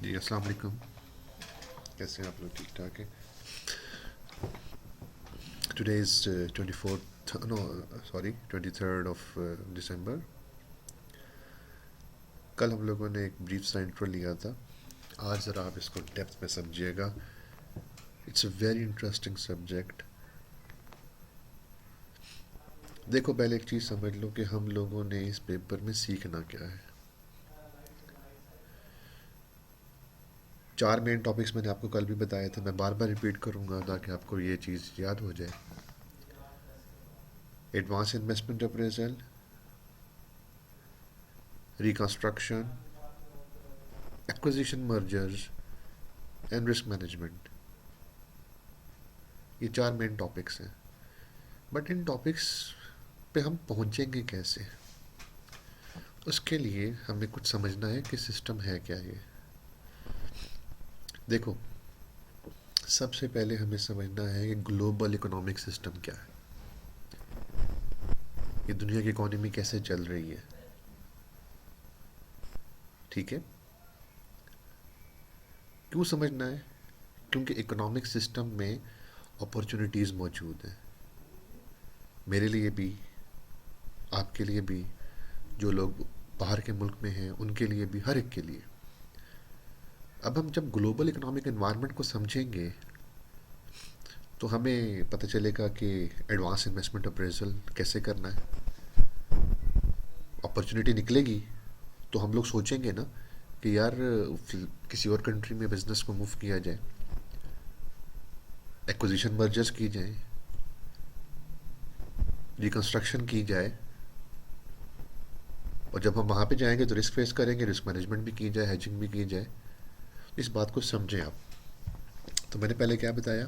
जी अस्सलाम वालेकुम। कैसे हैं आप लोग? ठीक ठाक हैं? Today is 24th, no sorry 23rd of December. कल हम लोगों ने एक ब्रीफ सा इंट्रो लिया था। आज ज़रा आप इसको डेप्थ में समझिएगा। It's a very interesting subject. देखो, पहले एक चीज़ समझ लो कि हम लोगों ने इस पेपर में सीखना क्या है। 4 मेन टॉपिक्स मैंने आपको कल भी बताए थे, मैं बार बार रिपीट करूँगा ताकि आपको ये चीज़ याद हो जाए। Advance investment appraisal, reconstruction, acquisition mergers and risk management. ये 4 मेन टॉपिक्स हैं। बट इन टॉपिक्स पे हम पहुंचेंगे कैसे? उसके लिए हमें कुछ समझना है कि सिस्टम है क्या ये। देखो, सबसे पहले हमें समझना है कि ग्लोबल इकोनॉमिक सिस्टम क्या है। ये दुनिया की इकोनॉमी कैसे चल रही है। ठीक है? क्यों समझना है? क्योंकि इकोनॉमिक सिस्टम में अपॉर्चुनिटीज़ मौजूद हैं, मेरे लिए भी, आपके लिए भी, जो लोग बाहर के मुल्क में हैं उनके लिए भी, हर एक के लिए। अब हम जब ग्लोबल इकोनॉमिक एनवायरनमेंट को समझेंगे तो हमें पता चलेगा कि एडवांस इन्वेस्टमेंट अप्रेजल कैसे करना है। अपॉर्चुनिटी निकलेगी तो हम लोग सोचेंगे ना कि यार किसी और कंट्री में बिजनेस को मूव किया जाए, एक्विजिशन मर्जर्स की जाए, रिकंस्ट्रक्शन की जाए। और जब हम वहाँ पे जाएंगे तो रिस्क फेस करेंगे, रिस्क मैनेजमेंट भी की जाए, हेजिंग भी की जाए। इस बात को समझें आप। तो मैंने पहले क्या बताया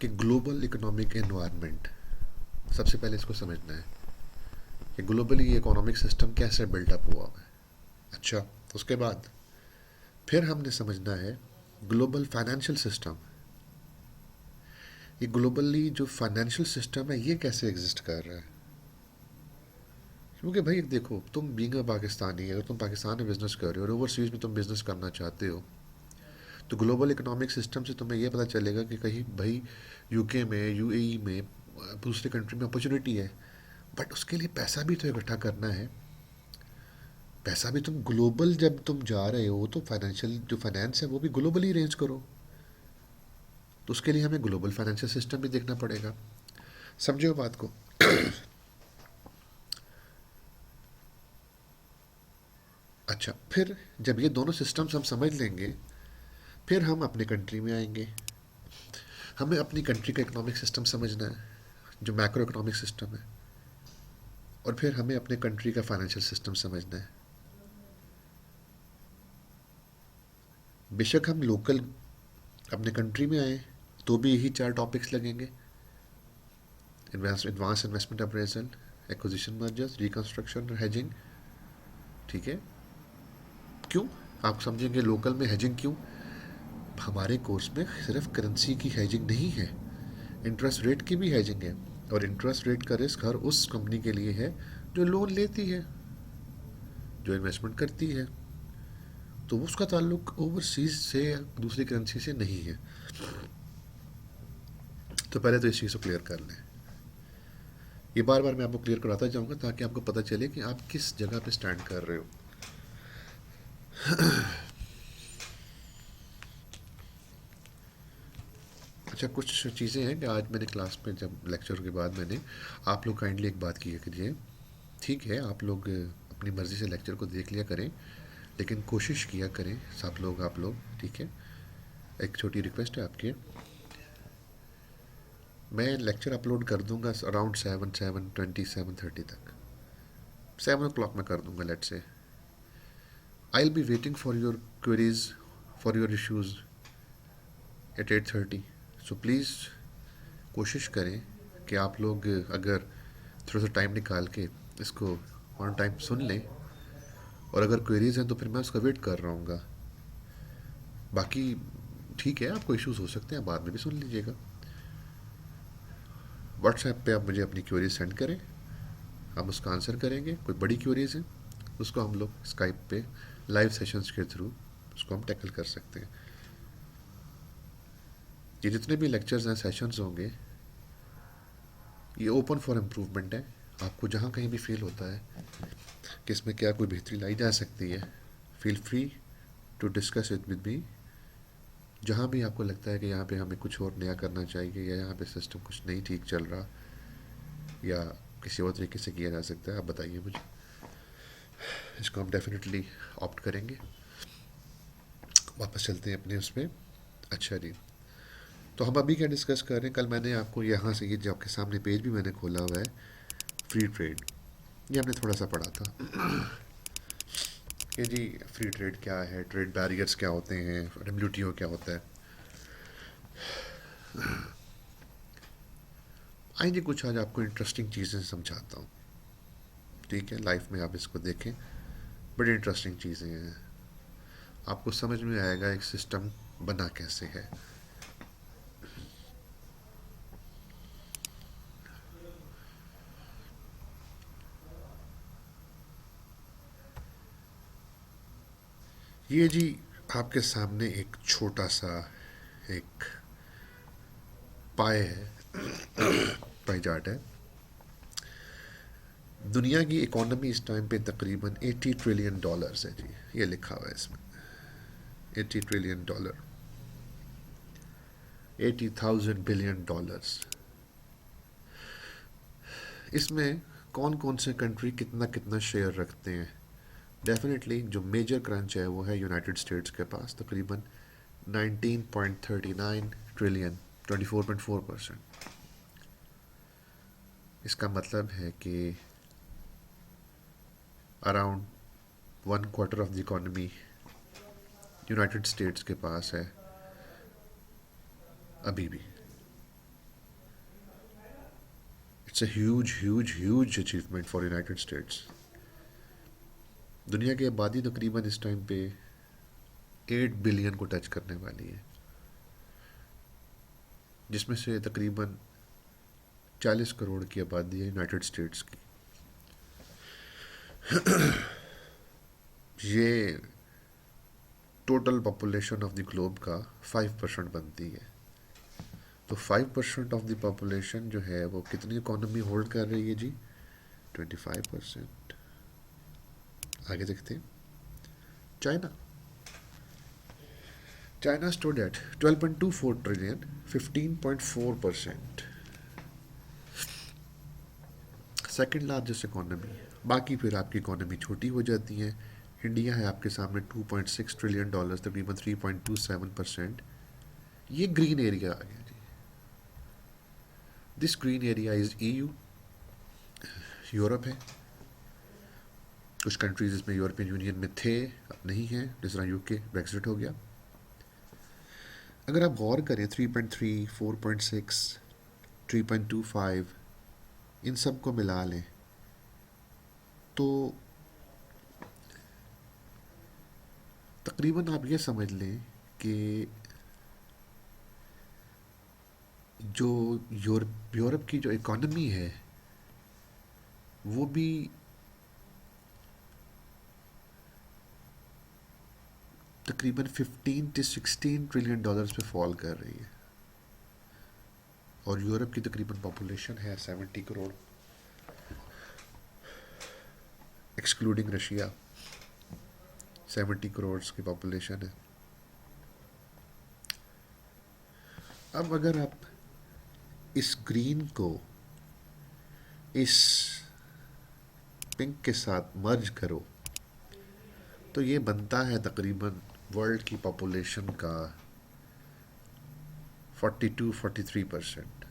कि ग्लोबल इकोनॉमिक एनवायरनमेंट, सबसे पहले इसको समझना है कि ग्लोबली इकोनॉमिक सिस्टम कैसे बिल्टअप हुआ है। अच्छा, उसके बाद फिर हमने समझना है ग्लोबल फाइनेंशियल सिस्टम। ये ग्लोबली जो फाइनेंशियल सिस्टम है ये कैसे एग्जिस्ट कर रहा है। क्योंकि भाई देखो, तुम बीइंग अ पाकिस्तानी, अगर तुम पाकिस्तान में बिजनेस कर रहे हो और ओवरसीज में तुम बिजनेस करना चाहते हो, तो ग्लोबल इकोनॉमिक सिस्टम से तुम्हें यह पता चलेगा कि कहीं भाई यूके में, यूएई में, दूसरे कंट्री में अपॉर्चुनिटी है। बट उसके लिए पैसा भी तो इकट्ठा करना है। पैसा भी तुम ग्लोबल जब तुम जा रहे हो तो फाइनेंशियल जो फाइनेंस है वो भी ग्लोबली अरेंज करो। तो उसके लिए हमें ग्लोबल फाइनेंशियल सिस्टम भी देखना पड़ेगा। समझो बात को। अच्छा, फिर जब ये दोनों सिस्टम्स हम समझ लेंगे, फिर हम अपने कंट्री में आएंगे। हमें अपनी कंट्री का इकोनॉमिक सिस्टम समझना है, जो मैक्रो इकोनॉमिक सिस्टम है। और फिर हमें अपने कंट्री का फाइनेंशियल सिस्टम समझना है। बेशक हम लोकल अपने कंट्री में आए तो भी यही 4 टॉपिक्स लगेंगे। Advance investment appraisal, acquisition mergers, reconstruction और हेजिंग। ठीक है? क्यों? आप समझेंगे लोकल में हेजिंग क्यों। हमारे कोर्स में सिर्फ करेंसी की हेजिंग नहीं है, इंटरेस्ट रेट की भी हेजिंग है। और इंटरेस्ट रेट का रिस्क हर उस कंपनी के लिए है जो लोन लेती है, जो इन्वेस्टमेंट करती है। तो उसका ताल्लुक ओवरसीज से या दूसरी करेंसी से नहीं है। तो पहले तो इस चीज़ को क्लियर कर लें। ये बार बार मैं आपको क्लियर कराता जाऊंगा ताकि आपको पता चले कि आप किस जगह पे स्टैंड कर रहे हो। अच्छा, कुछ चीज़ें हैं कि आज मैंने क्लास में जब लेक्चर के बाद मैंने, आप लोग काइंडली एक बात किया कीजिए। ठीक है, आप लोग अपनी मर्ज़ी से लेक्चर को देख लिया करें, लेकिन कोशिश किया करें सब लोग, आप लोग। ठीक है? एक छोटी रिक्वेस्ट है आपकी। मैं लेक्चर अपलोड कर दूंगा अराउंड 7:20 7:30 तक। 7 o'clock मैं कर दूंगा, लेट से। I will be waiting for your queries, for your issues at 8:30। So please कोशिश करें कि आप लोग अगर थोड़ा सा टाइम निकाल के इसको ऑन टाइम सुन लें। और अगर क्वेरीज हैं तो फिर मैं उसका वेट कर रहा हूँ। बाकी ठीक है, आपको इश्यूज हो सकते हैं, बाद में भी सुन लीजिएगा। व्हाट्सएप पे आप मुझे अपनी क्वेरीज सेंड करें, हम उसका आंसर करेंगे। कोई बड़ी क्वेरीज हैं उसको हम लोग स्काइप पे लाइव सेशंस के थ्रू उसको हम टैकल कर सकते हैं। ये जितने भी लेक्चर्स हैं, सेशंस होंगे, ये ओपन फॉर इम्प्रूवमेंट है। आपको जहाँ कहीं भी फील होता है कि इसमें क्या कोई बेहतरी लाई जा सकती है, feel free to discuss it with me. जहाँ भी आपको लगता है कि यहाँ पे हमें कुछ और नया करना चाहिए, या यहाँ पे सिस्टम कुछ नहीं ठीक चल रहा, या किसी और तरीके से किया जा सकता है, आप बताइए मुझे। इसको हम डेफिनेटली ऑप्ट करेंगे। वापस चलते हैं अपने उस पर। अच्छा जी, तो हम अभी क्या डिस्कस कर रहे हैं? कल मैंने आपको यहाँ से, ये जो आपके सामने पेज भी मैंने खोला हुआ है, फ्री ट्रेड, ये हमने थोड़ा सा पढ़ा था कि जी फ्री ट्रेड क्या है, ट्रेड बैरियर्स क्या होते हैं, डब्ल्यूटीओ क्या होता है। आइए कुछ आज आपको इंटरेस्टिंग चीज़ें समझाता हूँ। ठीक है, लाइफ में आप इसको देखें, बड़ी इंटरेस्टिंग चीज़ें हैं, आपको समझ में आएगा एक सिस्टम बना कैसे है। ये जी आपके सामने एक छोटा सा एक पाए है, पाई चार्ट है। दुनिया की इकोनॉमी इस टाइम पे तकरीबन 80 ट्रिलियन डॉलर्स है जी, ये लिखा हुआ है इसमें, 80 ट्रिलियन डॉलर, 80,000 बिलियन डॉलर्स। इसमें कौन कौन से कंट्री कितना कितना शेयर रखते हैं? डेफिनेटली जो मेजर क्रंच है वो है यूनाइटेड स्टेट्स के पास, तकरीबन 19.39 ट्रिलियन, 24.4%। इसका मतलब है कि around one quarter of the economy United states के पास है अभी भी। It's a huge huge huge achievement for United states. दुनिया की आबादी तकरीबन इस टाइम पे 8 बिलियन को टच करने वाली है, जिसमें से तकरीबन 40 करोड़ की आबादी है यूनाइटेड स्टेट्स की। ये total population of the globe का 5% बनती है। तो 5% ऑफ द पॉपुलेशन जो है वो कितनी इकोनॉमी होल्ड कर रही है जी? 25%। आगे देखते हैं। China, China stood at 12.24 trillion, 15.4%, second largest economy. बाकी फिर आपकी इकोनॉमी छोटी हो जाती है। इंडिया है आपके सामने 2.6 ट्रिलियन डॉलर, तकरीबन 3.27%। ये ग्रीन एरिया आ गया जी। This green area is EU, Europe है। कुछ कंट्रीज इसमें यूरोपियन यूनियन में थे, अब नहीं है, जिस तरह यूके ब्रेक्सिट हो गया। अगर आप गौर करें 3.3, 4.6, 3.25, इन सब को मिला लें तो तकरीबन आप ये समझ लें कि जो यूरोप की जो इकोनॉमी है वो भी तकरीबन 15 से 16 ट्रिलियन डॉलर्स पे फॉल कर रही है। और यूरोप की तकरीबन पॉपुलेशन है 70 करोड़, एक्सक्लूडिंग रशिया 70 करोड़ की पॉपुलेशन है। अब अगर आप इस ग्रीन को इस पिंक के साथ मर्ज करो तो ये बनता है तकरीबन वर्ल्ड की पॉपुलेशन का 42-43%।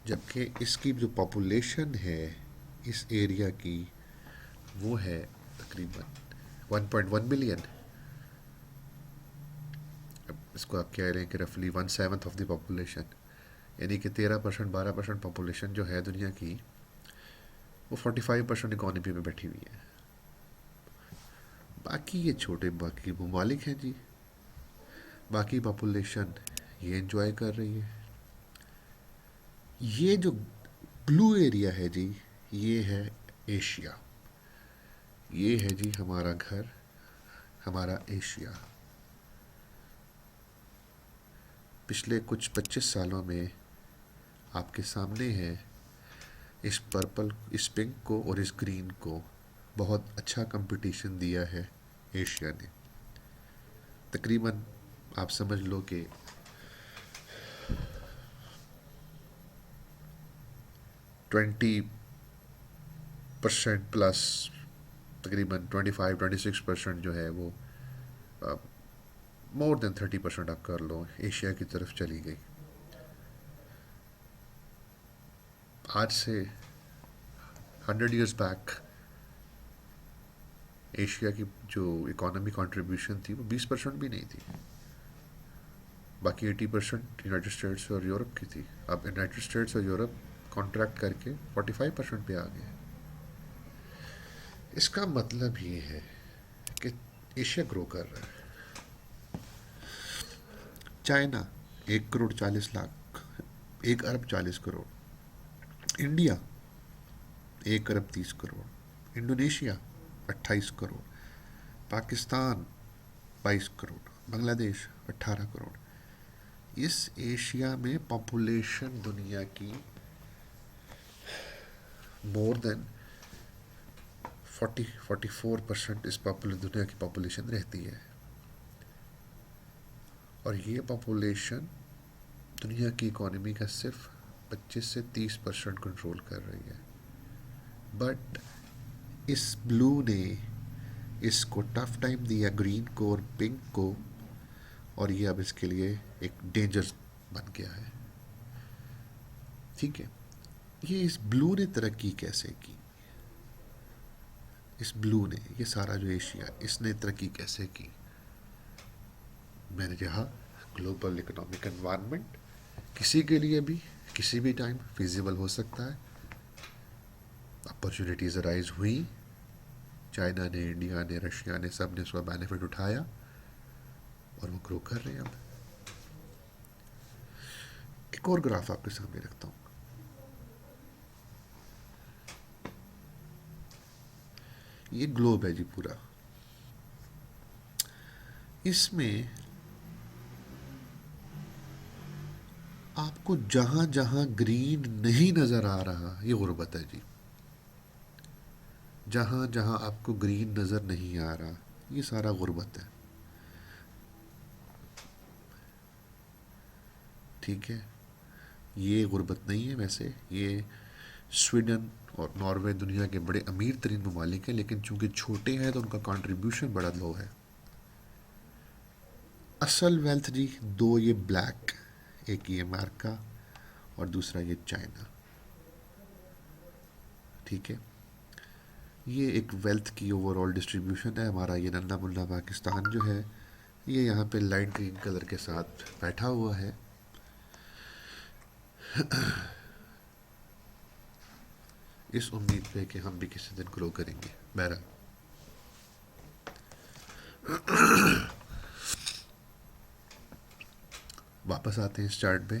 जबकि इसकी जो पॉपुलेशन है इस एरिया की वो है तकरीबन 1.1 बिलियन। अब इसको आप कह रहे हैं कि रफली 1/7 ऑफ द पॉपुलेशन, यानी कि 13%, 12% पॉपुलेशन जो है दुनिया की, वो 45% इकॉनमी में बैठी हुई है। बाकी ये छोटे बाकी ममालिक हैं जी, बाकी पॉपुलेशन ये एंजॉय कर रही है। ये जो ब्लू एरिया है जी, ये है एशिया, ये है जी हमारा घर, हमारा एशिया पिछले कुछ 25 सालों में आपके सामने है। इस पर्पल, इस पिंक को और इस ग्रीन को बहुत अच्छा कंपटीशन दिया है एशिया ने। तकरीबन आप समझ लो कि 20% प्लस, तकरीबन 25-26% जो है वो, मोर देन 30% आप कर लो, एशिया की तरफ चली गई। आज से 100 years बैक एशिया की जो इकोनॉमी कंट्रीब्यूशन थी वो 20% भी नहीं थी। बाकी 80% यूनाइटेड स्टेट्स और यूरोप की थी। अब यूनाइटेड स्टेट्स और यूरोप कॉन्ट्रैक्ट करके 45% पे आ गए। इसका मतलब ये है कि एशिया ग्रो कर रहा है। चाइना 1 करोड़ 40 लाख, 1 अरब 40 करोड़। इंडिया 1 अरब 30 करोड़। इंडोनेशिया 28 करोड़। पाकिस्तान 22 करोड़। बांग्लादेश 18 करोड़। इस एशिया में पॉपुलेशन दुनिया की मोर देन 44% इस दुनिया की पॉपुलेशन रहती है। और ये पॉपुलेशन दुनिया की इकोनॉमी का सिर्फ 25 से 30% कंट्रोल कर रही है। बट इस ब्लू ने इसको टफ टाइम दिया, ग्रीन को और पिंक को, और ये अब इसके लिए एक डेंजर बन गया है। ठीक है, ये इस ब्लू ने तरक्की कैसे की? इस ब्लू ने, ये सारा जो एशिया, इसने तरक्की कैसे की? मैंने कहा ग्लोबल इकोनॉमिक एनवायरनमेंट किसी के लिए भी किसी भी टाइम फिजिबल हो सकता है। अपॉर्चुनिटीज़ अराइज हुई, चाइना ने, इंडिया ने, रशिया ने, सब ने उसका बेनिफिट उठाया और वो ग्रो कर रहे हैं। अब एक और ग्राफ आपके सामने रखता हूँ। ये ग्लोब है जी पूरा। इसमें आपको जहां जहां ग्रीन नहीं नजर आ रहा, ये गुर्बत है जी। जहां जहां आपको ग्रीन नजर नहीं आ रहा, ये सारा गुर्बत है। ठीक है, ये गुर्बत नहीं है। वैसे ये स्वीडन और नॉर्वे दुनिया के बड़े अमीर तरीन ममालिक हैं, लेकिन चूंकि छोटे हैं तो उनका कंट्रीब्यूशन बड़ा लो है। असल वेल्थ जी दो, ये ब्लैक, एक ये अमेरिका और दूसरा ये चाइना। ठीक है, ये एक वेल्थ की ओवरऑल डिस्ट्रीब्यूशन है। हमारा ये नन्ना मुन्ना पाकिस्तान जो है, ये यहाँ पे लाइट ग्रीन कलर के साथ बैठा हुआ है। इस उम्मीद पे कि हम भी किसी दिन ग्रो करेंगे। बहरहाल, वापस आते हैं इस चार्ट पे।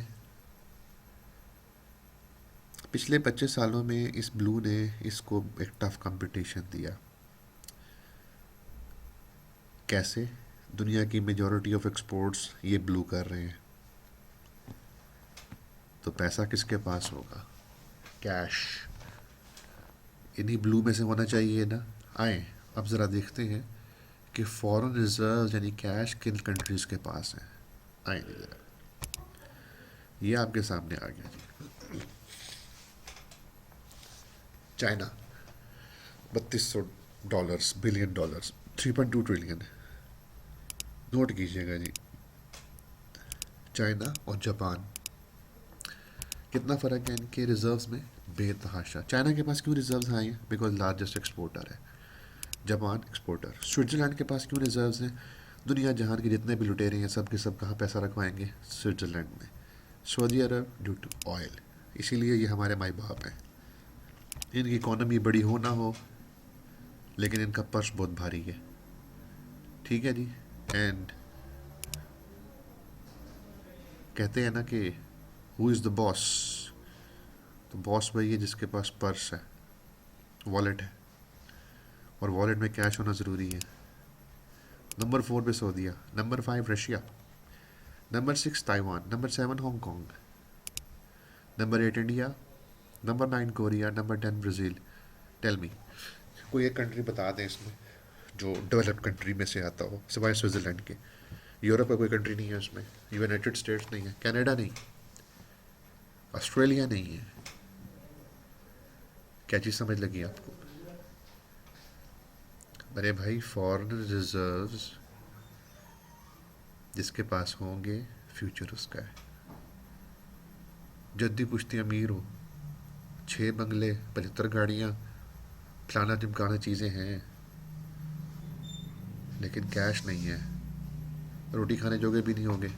पिछले 25 सालों में इस ब्लू ने इसको एक टफ कंपटीशन दिया। कैसे? दुनिया की मेजॉरिटी ऑफ एक्सपोर्ट्स ये ब्लू कर रहे हैं, तो पैसा किसके पास होगा? कैश इन्हीं ब्लू में से होना चाहिए ना। आए अब ज़रा देखते हैं कि फॉरेन रिजर्व यानी कैश किन कंट्रीज़ के पास है। आए ज़रा, ये आपके सामने आ गया जी। China $3200 billion, $3.2 trillion. नोट कीजिएगा जी, चाइना और जापान, कितना फ़र्क है इनके रिजर्व्स में, बेतहाशा। चाइना के पास क्यों रिजर्व्स आए हैं? बिकॉज लार्जेस्ट एक्सपोर्टर है। Japan exporter. स्विट्ज़रलैंड के पास क्यों रिजर्व्स हैं? दुनिया जहान के जितने भी लुटेरे हैं सब के सब कहाँ पैसा रखवाएंगे? स्विट्ज़रलैंड में। Saudi Arab due to oil. इसीलिए ये हमारे माई बाप हैं। इनकी इकोनॉमी बड़ी हो ना हो, लेकिन इनका पर्स बहुत भारी है। ठीक है जी। एंड कहते हैं ना कि हु इज़ द बॉस? तो बॉस वही है जिसके पास पर्स है, वॉलेट है, और वॉलेट में कैश होना ज़रूरी है। नंबर 4 पे Saudi, number 5 Russia, number 6 Taiwan, number 7 Hong Kong, number 8 India, number 9 Korea, number 10 Brazil. Tell me, कोई एक कंट्री बता दें इसमें जो डेवलप्ड कंट्री में से आता हो सिवाय स्विट्ज़रलैंड के। यूरोप का कोई कंट्री नहीं है उसमें, यूनाइटेड स्टेट्स नहीं है, कनाडा नहीं, ऑस्ट्रेलिया नहीं है। क्या चीज़ समझ लगी आपको? अरे भाई, फॉरेन रिजर्व्स जिसके पास होंगे फ्यूचर उसका है। जद्दी पुश्ती अमीर हो, 6 बंगले, 75 गाड़ियाँ, फलाना टिमकाना चीज़ें हैं, लेकिन कैश नहीं है, रोटी खाने जोगे भी नहीं होंगे,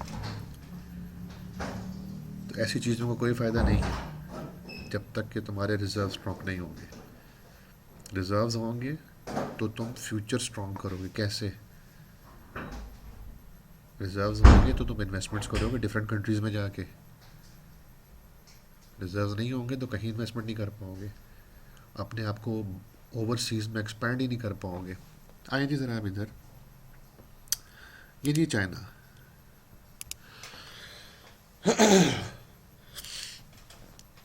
तो ऐसी चीज़ों का कोई फ़ायदा नहीं है जब तक कि तुम्हारे रिजर्व स्ट्रॉन्ग नहीं होंगे। रिजर्व्स होंगे तो तुम फ्यूचर स्ट्रॉन्ग करोगे। कैसे? रिजर्व्स होंगे तो तुम इन्वेस्टमेंट्स करोगे डिफरेंट कंट्रीज़ में जाके। रिजर्व्स नहीं होंगे तो कहीं इन्वेस्टमेंट नहीं कर पाओगे, अपने आप को ओवरसीज़ में एक्सपैंड ही नहीं कर पाओगे। आइए जी ज़रा आप इधर, ये जी चाइना।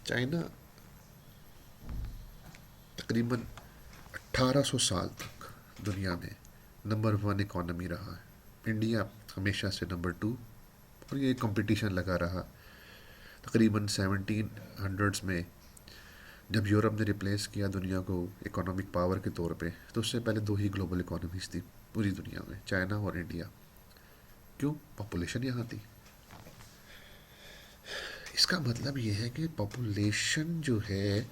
चाइना तकरीबन 1800 साल तक दुनिया में नंबर 1 इकॉनमी रहा है। इंडिया हमेशा से नंबर 2, और ये कंपटीशन लगा रहा। तकरीबन 1700s में जब यूरोप ने रिप्लेस किया दुनिया को इकोनॉमिक पावर के तौर पे, तो उससे पहले 2 ही ग्लोबल इकोनॉमीज थी पूरी दुनिया में, चाइना और इंडिया। क्यों? पॉपुलेशन यहाँ थी। इसका मतलब ये है कि पॉपुलेशन जो है,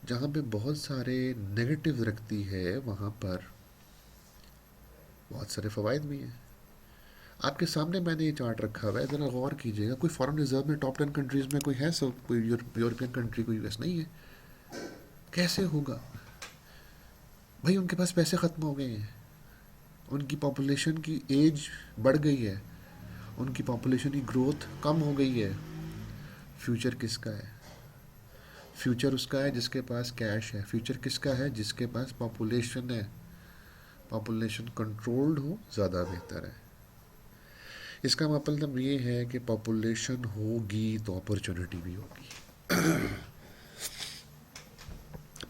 जहाँ पे बहुत सारे नेगेटिव रखती है, वहाँ पर बहुत सारे फ़वाइद भी हैं। आपके सामने मैंने ये चार्ट रखा हुआ है, ज़रा गौर कीजिएगा। कोई फॉरेन रिजर्व में टॉप 10 कंट्रीज़ में कोई है? सब कोई यूरोपियन कंट्री, कोई यूएस नहीं है। कैसे होगा भाई? उनके पास पैसे ख़त्म हो गए हैं, उनकी पॉपुलेशन की एज बढ़ गई है, उनकी पॉपुलेशन की ग्रोथ कम हो गई है। फ्यूचर किसका है? फ्यूचर उसका है जिसके पास कैश है। फ्यूचर किसका है? जिसके पास पॉपुलेशन है। पॉपुलेशन कंट्रोल्ड हो ज़्यादा बेहतर है। इसका मतलब ये है कि पॉपुलेशन होगी तो अपॉर्चुनिटी भी होगी।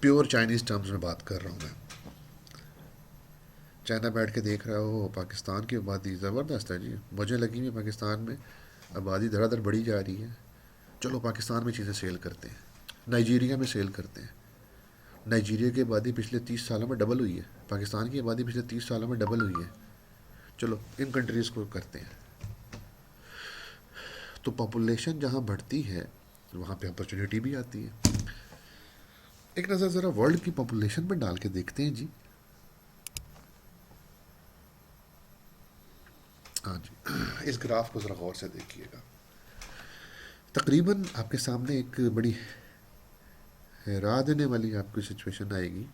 प्योर चाइनीज़ टर्म्स में बात कर रहा हूँ मैं। चाइना बैठ के देख रहा हो पाकिस्तान की आबादी ज़बरदस्त है जी, मुझे लगी हुई पाकिस्तान में आबादी धड़ाधड़ बढ़ी जा रही है, चलो पाकिस्तान में चीज़ें सेल करते हैं, नाइजीरिया में सेल करते हैं। नाइजीरिया की आबादी पिछले 30 सालों में डबल हुई है, पाकिस्तान की आबादी पिछले 30 सालों में डबल हुई है, चलो इन कंट्रीज़ को करते हैं। तो पॉपुलेशन जहाँ बढ़ती है वहाँ पे अपॉर्चुनिटी भी आती है। एक नज़र ज़रा वर्ल्ड की पॉपुलेशन पर डाल के देखते हैं जी। हाँ जी, इस ग्राफ को ज़रा गौर से देखिएगा। तकरीबन आपके सामने एक बड़ी हैरान देने वाली आपकी सिचुएशन आएगी।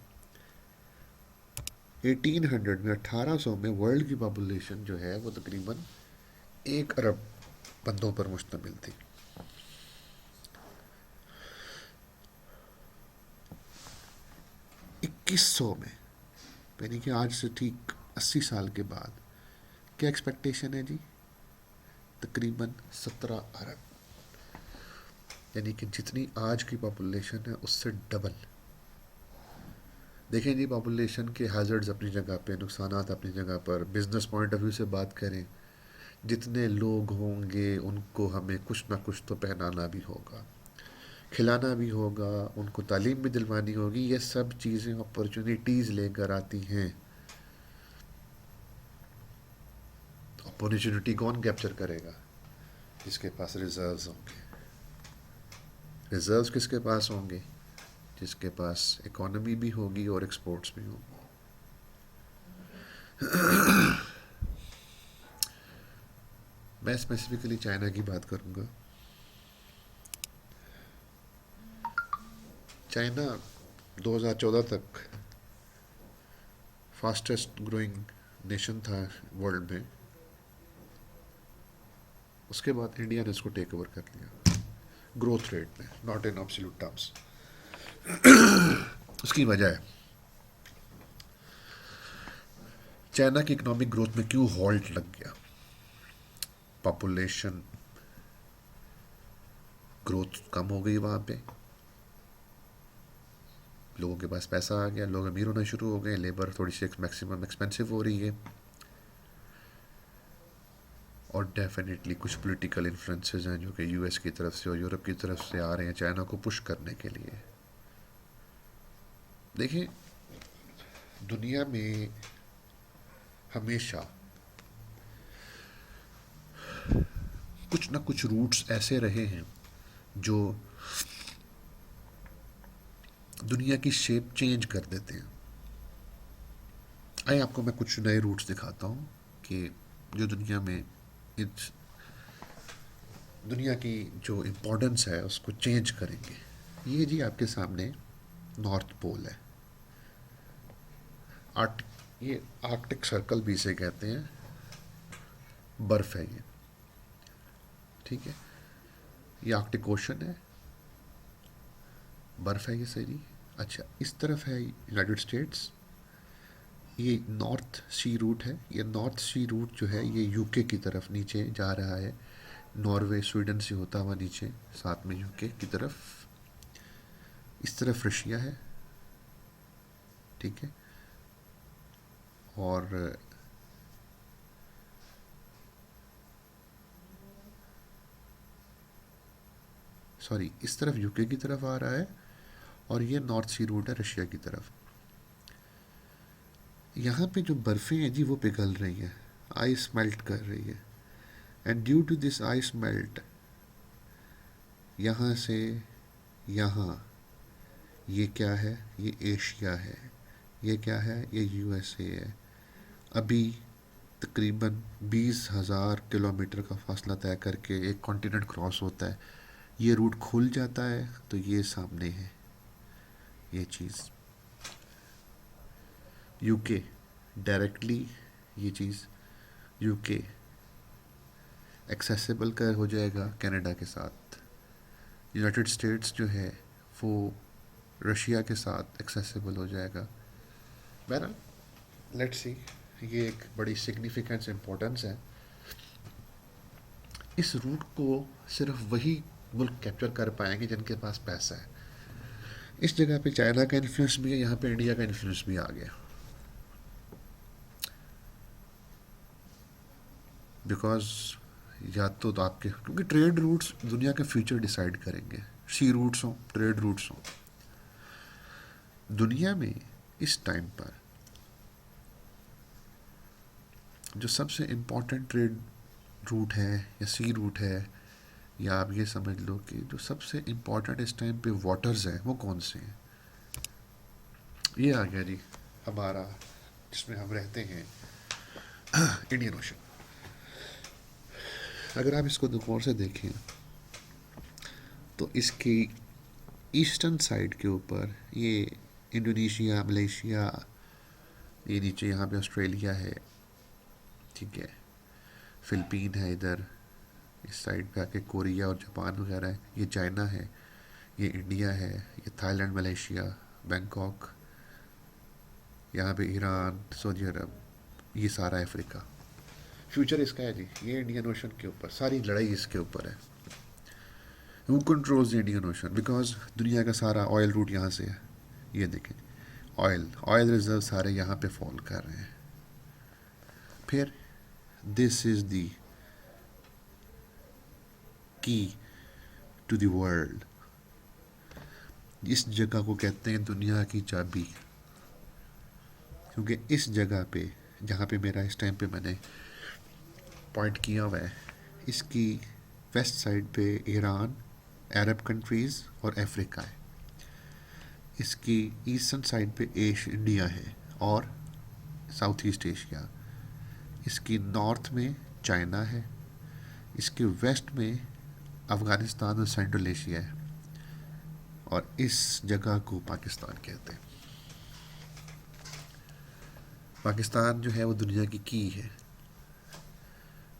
1800 में, 1800 में वर्ल्ड की पॉपुलेशन जो है वो तकरीबन 1 अरब बंदों पर मुश्तमिल थी। 2100 में, यानी कि आज से ठीक 80 साल के बाद, क्या एक्सपेक्टेशन है जी? तकरीबन 17 अरब, यानी कि जितनी आज की पॉपुलेशन है उससे डबल। देखें जी, पॉपुलेशन के हैज़र्ड्स अपनी जगह पे, नुकसानात अपनी जगह पर। बिज़नेस पॉइंट ऑफ व्यू से बात करें, जितने लोग होंगे उनको हमें कुछ ना कुछ तो पहनाना भी होगा, खिलाना भी होगा, उनको तालीम भी दिलवानी होगी। ये सब चीज़ें अपॉर्चुनिटीज़ लेकर आती हैं। अपॉर्चुनिटी कौन कैप्चर करेगा? जिसके पास रिजर्व्स होंगे। रिजर्व्स किसके पास होंगे? जिसके पास इकोनॉमी भी होगी और एक्सपोर्ट्स भी होंगी। मैं स्पेसिफिकली चाइना की बात करूंगा। चाइना 2014 तक फास्टेस्ट ग्रोइंग नेशन था वर्ल्ड में। उसके बाद इंडिया ने इसको टेक ओवर कर लिया ग्रोथ रेट में, नॉट इन एब्सोल्यूट टर्म्स। उसकी वजह है चाइना की इकोनॉमिक ग्रोथ में क्यों हॉल्ट लग गया? पॉपुलेशन ग्रोथ कम हो गई वहाँ पे, लोगों के पास पैसा आ गया, लोग अमीर होना शुरू हो गए, लेबर थोड़ी सी मैक्सिमम एक्सपेंसिव हो रही है, और डेफिनेटली कुछ पॉलिटिकल इन्फ्लुएंसेस हैं जो कि यूएस की तरफ से और यूरोप की तरफ से आ रहे हैं चाइना को पुश करने के लिए। देखिए, दुनिया में हमेशा कुछ ना कुछ रूट्स ऐसे रहे हैं जो दुनिया की शेप चेंज कर देते हैं। आइए आपको मैं कुछ नए रूट्स दिखाता हूँ कि जो दुनिया में इस दुनिया की जो इम्पोर्टेंस है उसको चेंज करेंगे। ये जी आपके सामने नॉर्थ पोल है, आर्ट ये आर्कटिक सर्कल भी इसे कहते हैं, बर्फ़ है ये, ठीक है। ये आर्कटिक ओशन है, बर्फ़ है ये सारी। अच्छा, इस तरफ है यूनाइटेड स्टेट्स, ये नॉर्थ सी रूट है। ये नॉर्थ सी रूट जो है ये यूके की तरफ नीचे जा रहा है, नॉर्वे स्वीडन से होता हुआ नीचे साथ में यूके की तरफ। इस तरफ रशिया है, ठीक है, और सॉरी इस तरफ यूके की तरफ आ रहा है, और ये नॉर्थ सी रूट है रशिया की तरफ। यहाँ पे जो बर्फ़ें हैं जी वो पिघल रही हैं, आइस मेल्ट कर रही है, and due to this ice melt यहाँ से यहाँ, ये क्या है, ये एशिया है, ये क्या है, ये यूएसए है। अभी तकरीबन 20,000 किलोमीटर का फासला तय करके एक कॉन्टिनेंट क्रॉस होता है, ये रूट खुल जाता है तो ये सामने है ये चीज़, यूके डायरेक्टली, ये चीज़ यूके एक्सेसिबल कर हो जाएगा कनाडा के साथ। यूनाइटेड स्टेट्स जो है वो रशिया के साथ एक्सेसिबल हो जाएगा। बहरहाल लेट्स सी, ये एक बड़ी सिग्निफिकेंस इम्पोर्टेंस है। इस रूट को सिर्फ वही मुल्क कैप्चर कर पाएंगे जिनके पास पैसा है। इस जगह पे चाइना का इन्फ्लुएंस भी है, यहाँ पे इंडिया का इन्फ्लुएंस भी आ गया, बिकॉज या तो आपके, क्योंकि ट्रेड रूट्स दुनिया का फ्यूचर डिसाइड करेंगे, सी रूट्स हों ट्रेड रूट्स हों। दुनिया में इस टाइम पर जो सबसे इम्पोर्टेंट ट्रेड रूट है या सी रूट है, या आप ये समझ लो कि जो सबसे इम्पोर्टेंट इस टाइम पे वाटर्स हैं वो कौन से हैं। ये आ गया जी हमारा, जिसमें हम रहते हैं, इंडियन ओशन। अगर आप इसको गौर से देखें तो इसकी ईस्टर्न साइड के ऊपर ये इंडोनेशिया, मलेशिया, ये नीचे यहाँ पे ऑस्ट्रेलिया है, ठीक है, फिलिपीन है इधर, इस साइड पे आके कोरिया और जापान वगैरह है, ये चाइना है, ये इंडिया है, ये थाईलैंड, मलेशिया, बैंकॉक, यहाँ पे ईरान, सऊदी अरब, ये सारा अफ्रीका। फ्यूचर इसका है जी, ये इंडियन ओशन के ऊपर सारी लड़ाई इसके ऊपर है। Who controls the Indian ocean, because दुनिया का सारा ऑयल रूट यहाँ से है। ये देखें, ऑयल ऑयल रिजर्व सारे यहाँ पे फॉल कर रहे हैं। फिर this is the key to the world, इस जगह को कहते हैं दुनिया की चाबी, क्योंकि इस जगह पे जहाँ पे मेरा इस टाइम पे मैंने पॉइंट किया हुआ है, इसकी वेस्ट साइड पे ईरान, अरब कंट्रीज़ और अफ्रीका है। इसकी ईस्टर्न साइड पे इंडिया है और साउथ ईस्ट एशिया। इसकी नॉर्थ में चाइना है, इसके वेस्ट में अफ़गानिस्तान और सेंट्रल एशिया है, और इस जगह को पाकिस्तान कहते हैं। पाकिस्तान जो है वो दुनिया की है,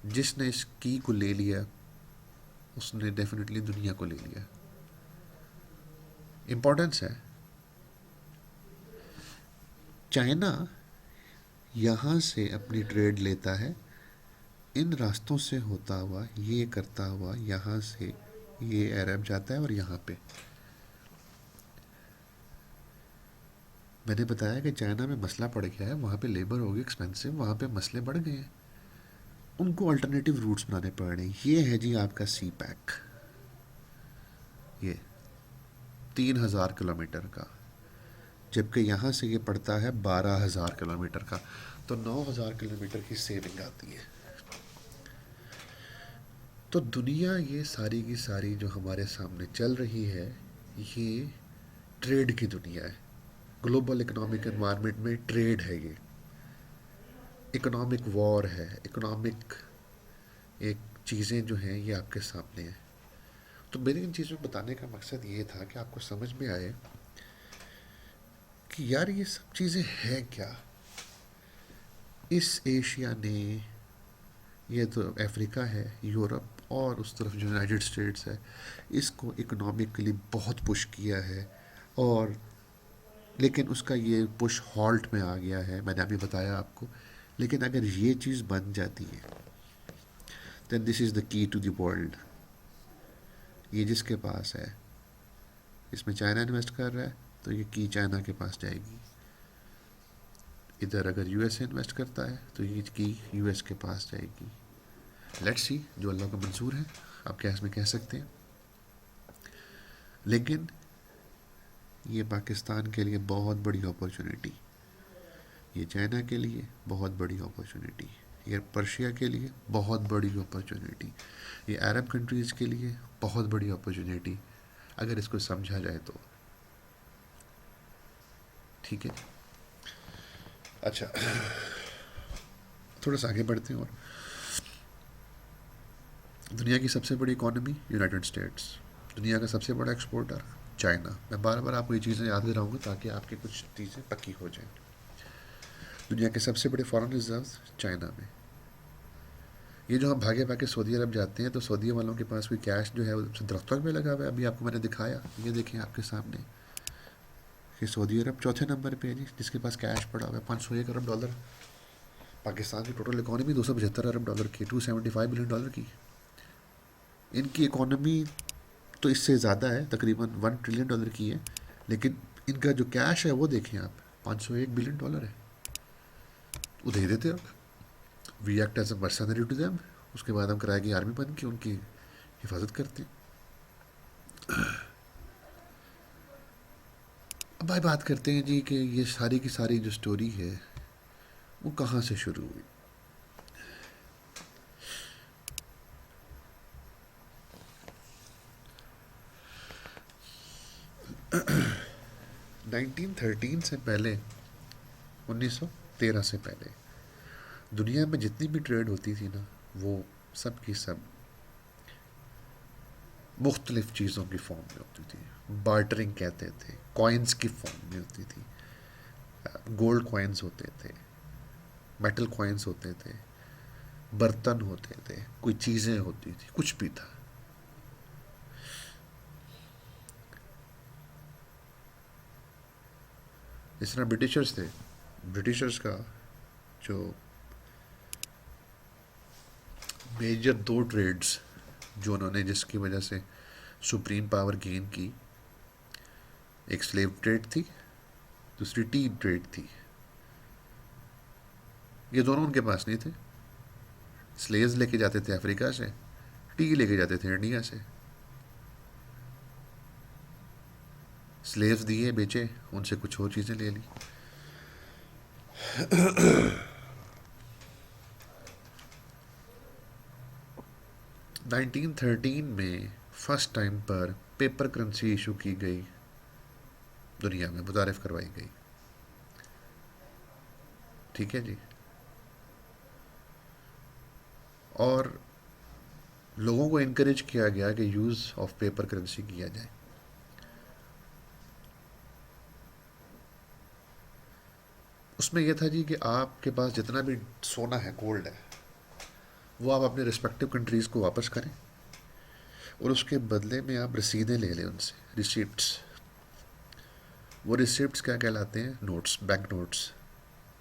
जिसने इस की को ले लिया उसने डेफिनेटली दुनिया को ले लिया। इम्पोर्टेंस है, चाइना यहाँ से अपनी ट्रेड लेता है, इन रास्तों से होता हुआ, ये करता हुआ, यहाँ से ये अरब जाता है और यहाँ पे मैंने बताया कि चाइना में मसला पड़ गया है, वहाँ पे लेबर होगी एक्सपेंसिव, वहाँ पे मसले बढ़ गए हैं, उनको अल्टरनेटिव रूट्स बनाने पड़ रहे हैं। ये है जी आपका सी पैक, ये 3,000 किलोमीटर का, जबकि यहाँ से ये पड़ता है 12,000 किलोमीटर का, तो 9,000 किलोमीटर की सेविंग आती है। तो दुनिया ये सारी की सारी जो हमारे सामने चल रही है, ये ट्रेड की दुनिया है। ग्लोबल इकोनॉमिक एनवायरनमेंट में ट्रेड है, ये इकोनॉमिक वॉर है, इकोनॉमिक एक चीज़ें जो हैं ये आपके सामने हैं। तो मेरे इन चीज़ों को बताने का मकसद ये था कि आपको समझ में आए कि यार ये सब चीज़ें हैं क्या। इस एशिया ने, ये तो अफ्रीका है, यूरोप और उस तरफ जो यूनाइटेड स्टेट्स है, इसको इकोनॉमिकली बहुत पुश किया है, और लेकिन उसका ये पुश हॉल्ट में आ गया है, मैंने अभी बताया आपको। लेकिन अगर ये चीज़ बन जाती है, then this is the key to the world. ये जिसके पास है, इसमें चाइना इन्वेस्ट कर रहा है, तो ये की चाइना के पास जाएगी। इधर अगर यूएस इन्वेस्ट करता है तो ये की यूएस के पास जाएगी। लेट्स सी, जो अल्लाह को मंजूर है, आप क्या इसमें कह सकते हैं। लेकिन ये पाकिस्तान के लिए बहुत बड़ी अपॉर्चुनिटी, ये चाइना के लिए बहुत बड़ी अपॉर्चुनिटी, ये पर्शिया के लिए बहुत बड़ी अपॉर्चुनिटी, ये अरब कंट्रीज़ के लिए बहुत बड़ी अपॉर्चुनिटी, अगर इसको समझा जाए तो। ठीक है, अच्छा थोड़ा सा आगे बढ़ते हैं। और दुनिया की सबसे बड़ी इकॉनमी यूनाइटेड स्टेट्स, दुनिया का सबसे बड़ा एक्सपोर्टर चाइना। मैं बार बार आपको ये चीज़ें याद दिलाऊंगा ताकि आपकी कुछ चीज़ें पक्की हो जाएं। दुनिया के सबसे बड़े फॉरेन रिजर्व्स चाइना में। ये जो हम भागे भागे सऊदी अरब जाते हैं, तो सऊदी वालों के पास कोई कैश जो है वो दरख्तों में लगा हुआ है। अभी आपको मैंने दिखाया, ये देखें आपके सामने कि सऊदी अरब चौथे नंबर पे है जी, जिसके पास कैश पड़ा हुआ है, $501 अरब। पाकिस्तान की टोटल इकॉनमी $275 की, $275 बिलियन की। इनकी इकॉनमी तो इससे ज़्यादा है, तकरीबन $1 ट्रिलियन की है, लेकिन इनका जो कैश है वो देखें आप, $501 बिलियन है। वो दे देते अब, we act as a mercenary to them. उसके बाद हम किराए की आर्मी बन के उनकी हिफाजत करते हैं। अब भाई बात करते हैं जी कि ये सारी की सारी जो स्टोरी है वो कहाँ से शुरू हुई। नाइनटीन थर्टीन से पहले, 1913 से पहले दुनिया में जितनी भी ट्रेड होती थी ना, वो सब की सब मुख्तलिफ चीज़ों की फॉर्म में होती थी। बार्टरिंग कहते थे, कॉइन्स की फॉर्म में होती थी। गोल्ड कॉइन्स होते थे, मेटल कॉइन्स होते थे, बर्तन होते थे, कोई चीज़ें होती थी, कुछ भी था। जिस तरह ब्रिटिशर्स थे, ब्रिटिशर्स का जो मेजर दो ट्रेड्स जो उन्होंने, जिसकी वजह से सुप्रीम पावर गेन की, एक स्लेव ट्रेड थी, दूसरी टी ट्रेड थी। ये दोनों उनके पास नहीं थे। स्लेव्स लेके जाते थे अफ्रीका से, टी लेके जाते थे इंडिया से। स्लेव्स दिए, बेचे, उनसे कुछ और चीज़ें ले ली। 1913 में फर्स्ट टाइम पर पेपर करेंसी इशू की गई, दुनिया में मुतारिफ करवाई गई। ठीक है जी, और लोगों को इनकरेज किया गया कि यूज़ ऑफ पेपर करेंसी किया जाए। उसमें यह था जी कि आपके पास जितना भी सोना है, गोल्ड है, वो आप अपने रिस्पेक्टिव कंट्रीज़ को वापस करें, और उसके बदले में आप रसीदें ले लें उनसे, रिसिप्ट्स। वो रिसिप्ट्स क्या कहलाते हैं? Notes, bank notes.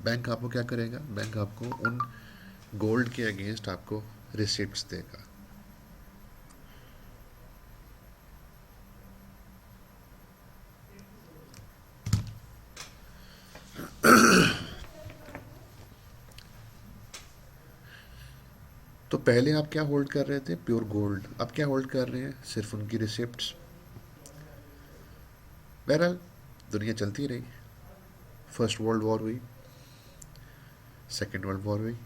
बैंक आपको क्या करेगा? बैंक आपको उन गोल्ड के अगेंस्ट आपको रिसिप्ट्स देगा। तो पहले आप क्या होल्ड कर रहे थे? Pure gold. अब क्या होल्ड कर रहे हैं? सिर्फ उनकी रिसिप्ट्स। बहरहाल दुनिया चलती रही। फर्स्ट वर्ल्ड वॉर हुई, सेकेंड वर्ल्ड वॉर हुई।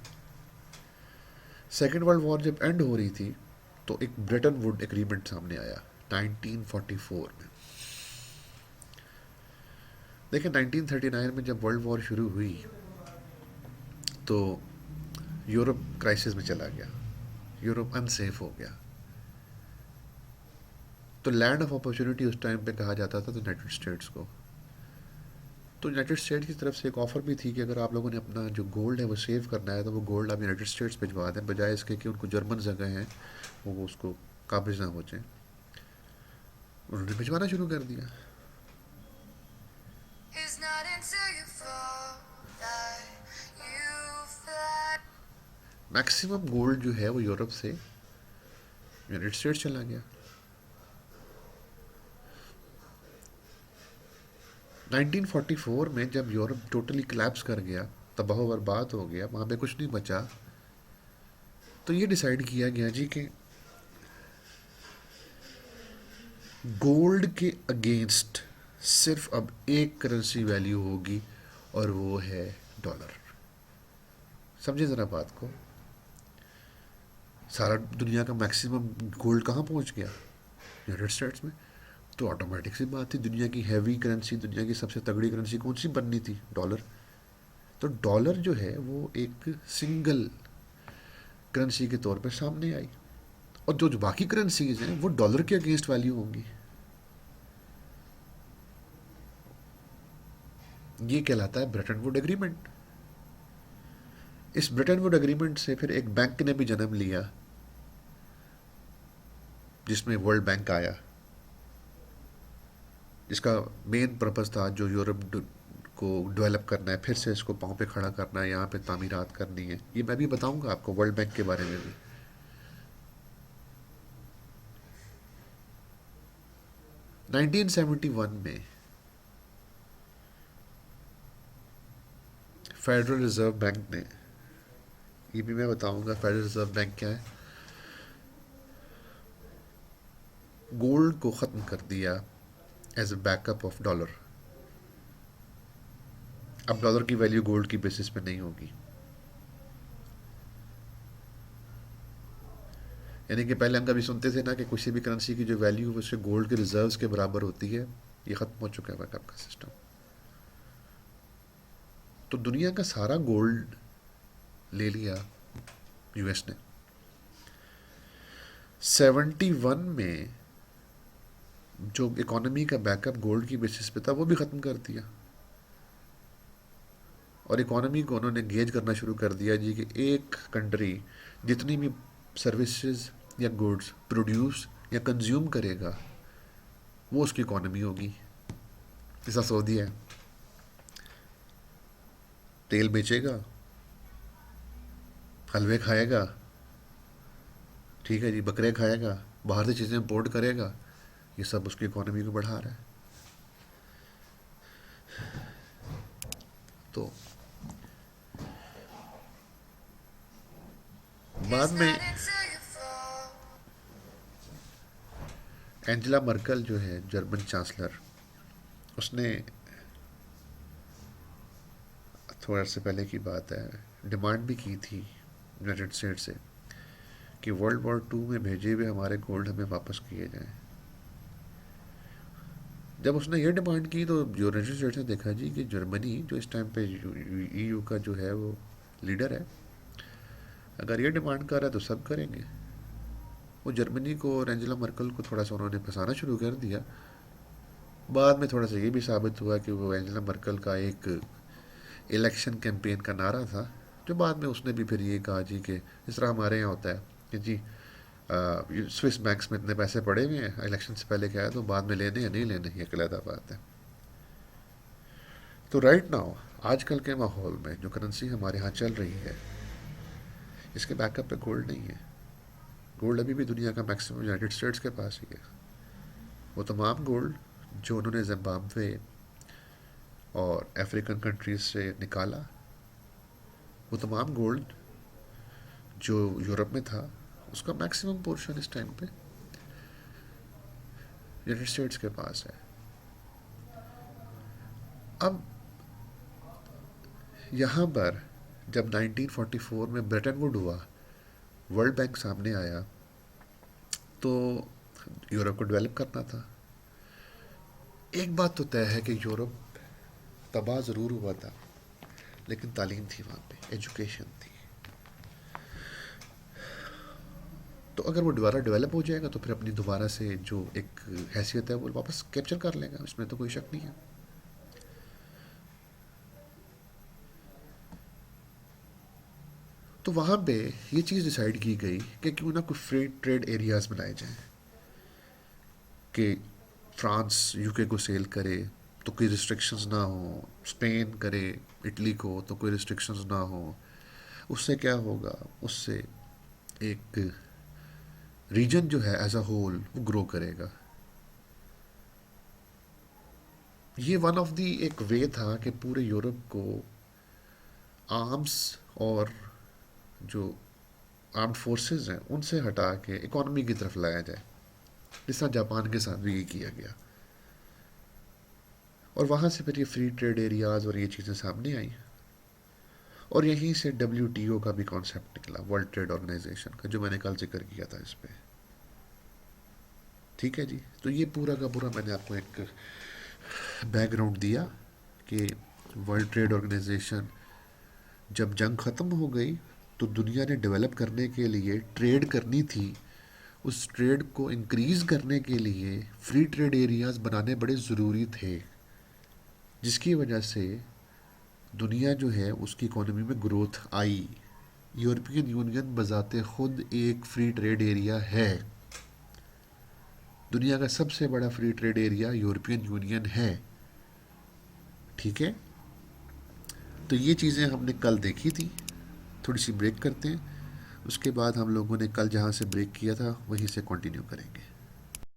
सेकेंड वर्ल्ड वॉर जब एंड हो रही थी तो एक ब्रेटन वुड एग्रीमेंट सामने आया 1944 में। देखिए 1939 में जब वर्ल्ड वॉर शुरू हुई तो यूरोप क्राइसिस में चला गया, यूरोप अनसेफ हो गया। तो लैंड ऑफ अपॉर्चुनिटी उस टाइम पे कहा जाता था यूनाइटेड स्टेट्स को। तो यूनाइटेड स्टेट्स की तरफ से एक ऑफर भी थी कि अगर आप लोगों ने अपना जो गोल्ड है वो सेव करना है तो वो गोल्ड आप यूनाइटेड स्टेट्स भिजवा दें, बजाय इसके कि उनको जर्मन जगह हैं वो उसको काबिज ना हो जाए। उन्होंने भिजवाना शुरू कर दिया। मैक्सिमम गोल्ड जो है वो यूरोप से यूनाइटेड स्टेट्स चला गया। 1944 में जब यूरोप टोटली कोलैप्स कर गया, तबाह बर्बाद हो गया, वहाँ पे कुछ नहीं बचा, तो ये डिसाइड किया गया जी कि गोल्ड के अगेंस्ट सिर्फ अब एक करेंसी वैल्यू होगी और वो है डॉलर। समझे ज़रा बात को। सारा दुनिया का मैक्सिमम गोल्ड कहाँ पहुँच गया? यूनाइटेड स्टेट्स में। तो ऑटोमेटिक सी बात थी, दुनिया की हैवी करेंसी, दुनिया की सबसे तगड़ी करेंसी कौन सी बननी थी? डॉलर। तो डॉलर जो है वो एक सिंगल करेंसी के तौर पर सामने आई, और जो बाकी करेंसीज हैं वो डॉलर के अगेंस्ट वैल्यू होंगी। ये कहलाता है ब्रेटन वुड एग्रीमेंट। इस ब्रेटन वुड एग्रीमेंट से फिर एक बैंक ने भी जन्म लिया जिसमें वर्ल्ड बैंक आया, जिसका मेन पर्पस था जो यूरोप को डेवलप करना है, फिर से इसको पाँव पे खड़ा करना है, यहाँ पे तामीरात करनी है। ये मैं भी बताऊंगा आपको वर्ल्ड बैंक के बारे में भी। नाइनटीन 1971 में फेडरल रिजर्व बैंक ने, ये भी मैं बताऊंगा फेडरल रिजर्व बैंक क्या है, गोल्ड को ख़त्म कर दिया as a backup of dollar. अब डॉलर की वैल्यू गोल्ड की बेसिस पे नहीं होगी। यानी कि पहले हम कभी सुनते थे ना कि किसी भी करेंसी की जो वैल्यू है उससे गोल्ड के रिजर्व्स के बराबर होती है, ये ख़त्म हो चुका है बैकअप का सिस्टम। तो दुनिया का सारा गोल्ड ले लिया यूएस ने। 71 में जो इकोनॉमी का बैकअप गोल्ड की बेसिस पे था वो भी ख़त्म कर दिया, और इकोनॉमी को उन्होंने गेज करना शुरू कर दिया जी कि एक कंट्री जितनी भी सर्विसेज या गुड्स प्रोड्यूस या कंज्यूम करेगा वो उसकी इकोनॉमी होगी। जैसा सऊदी है, तेल बेचेगा, हलवे खाएगा, ठीक है जी, बकरे खाएगा, बाहर से चीज़ें इंपोर्ट करेगा, ये सब उसकी इकोनॉमी को बढ़ा रहा है। तो बाद में एंजेला मर्कल जो है जर्मन चांसलर, उसने थोड़ा से पहले की बात है डिमांड भी की थी यूनाइटेड स्टेट से कि वर्ल्ड वॉर 2 में भेजे हुए हमारे गोल्ड हमें वापस किए जाएं। जब उसने ये डिमांड की तो यूनाइटेड स्टेट्स ने देखा जी कि जर्मनी जो इस टाइम पे ईयू का जो है वो लीडर है, अगर ये डिमांड कर रहा है तो सब करेंगे। वो जर्मनी को और एंजेला मर्कल को थोड़ा सा उन्होंने फंसाना शुरू कर दिया। बाद में थोड़ा सा ये भी साबित हुआ कि वो एंजेला मर्कल का एक इलेक्शन कैंपेन का नारा था, जो बाद में उसने भी फिर ये कहा जी कि इस तरह हमारे यहाँ होता है कि जी स्विस बैंक्स में इतने पैसे पड़े हुए हैं, इलेक्शन से पहले क्या है तो बाद में लेने या नहीं लेने, ये अलग बात है। तो राइट नाउ आजकल के माहौल में जो करेंसी हमारे यहाँ चल रही है, इसके बैकअप पे गोल्ड नहीं है। गोल्ड अभी भी दुनिया का मैक्सिमम यूनाइटेड स्टेट्स के पास ही है। वो तमाम गोल्ड जो उन्होंने जिम्बाब्वे और अफ्रीकन कंट्रीज से निकाला, वो तमाम गोल्ड जो यूरोप में था, उसका मैक्सिमम पोर्शन इस टाइम पे यूनाइटेड स्टेट्स के पास है। अब यहाँ पर जब 1944 में ब्रेटन वुड हुआ, वर्ल्ड बैंक सामने आया, तो यूरोप को डेवलप करना था। एक बात तो तय है कि यूरोप तबाह ज़रूर हुआ था, लेकिन तालीम थी वहाँ पे, एजुकेशन थी। तो अगर वो दोबारा डेवलप हो जाएगा तो फिर अपनी दोबारा से जो एक हैसियत है वो वापस कैप्चर कर लेगा, इसमें तो कोई शक नहीं है। तो वहाँ पे ये चीज़ डिसाइड की गई कि क्यों ना कुछ फ्री ट्रेड एरियाज़ बनाए जाएं, कि फ्रांस यूके को सेल करे तो कोई रिस्ट्रिक्शंस ना हो, स्पेन करे इटली को तो कोई रिस्ट्रिक्शंस ना हो। उससे क्या होगा, उससे एक रीजन जो है एज अ होल वो ग्रो करेगा। ये वन ऑफ दी एक वे था कि पूरे यूरोप को आर्म्स और जो आर्म्ड फोर्सेस हैं उनसे हटा के इकोनॉमी की तरफ लाया जाए, जिस तरह जापान के साथ भी ये किया गया। और वहाँ से फिर ये फ्री ट्रेड एरियाज़ और ये चीज़ें सामने आई, और यहीं से WTO का भी कॉन्सेप्ट निकला, वर्ल्ड ट्रेड ऑर्गेनाइजेशन का, जो मैंने कल जिक्र किया था इस पर। ठीक है जी, तो ये पूरा का पूरा मैंने आपको एक बैकग्राउंड दिया कि वर्ल्ड ट्रेड ऑर्गेनाइजेशन जब जंग ख़त्म हो गई तो दुनिया ने डेवलप करने के लिए ट्रेड करनी थी। उस ट्रेड को इंक्रीज़ करने के लिए फ्री ट्रेड एरियाज़ बनाने बड़े ज़रूरी थे, जिसकी वजह से दुनिया जो है उसकी इकोनॉमी में ग्रोथ आई। यूरोपियन यूनियन बजाते खुद एक फ्री ट्रेड एरिया है। दुनिया का सबसे बड़ा free trade area European union है। ठीक है, तो ये चीज़ें हमने कल देखी थी। थोड़ी सी ब्रेक करते हैं, उसके बाद हम लोगों ने कल जहाँ से ब्रेक किया था वहीं से कंटिन्यू करेंगे।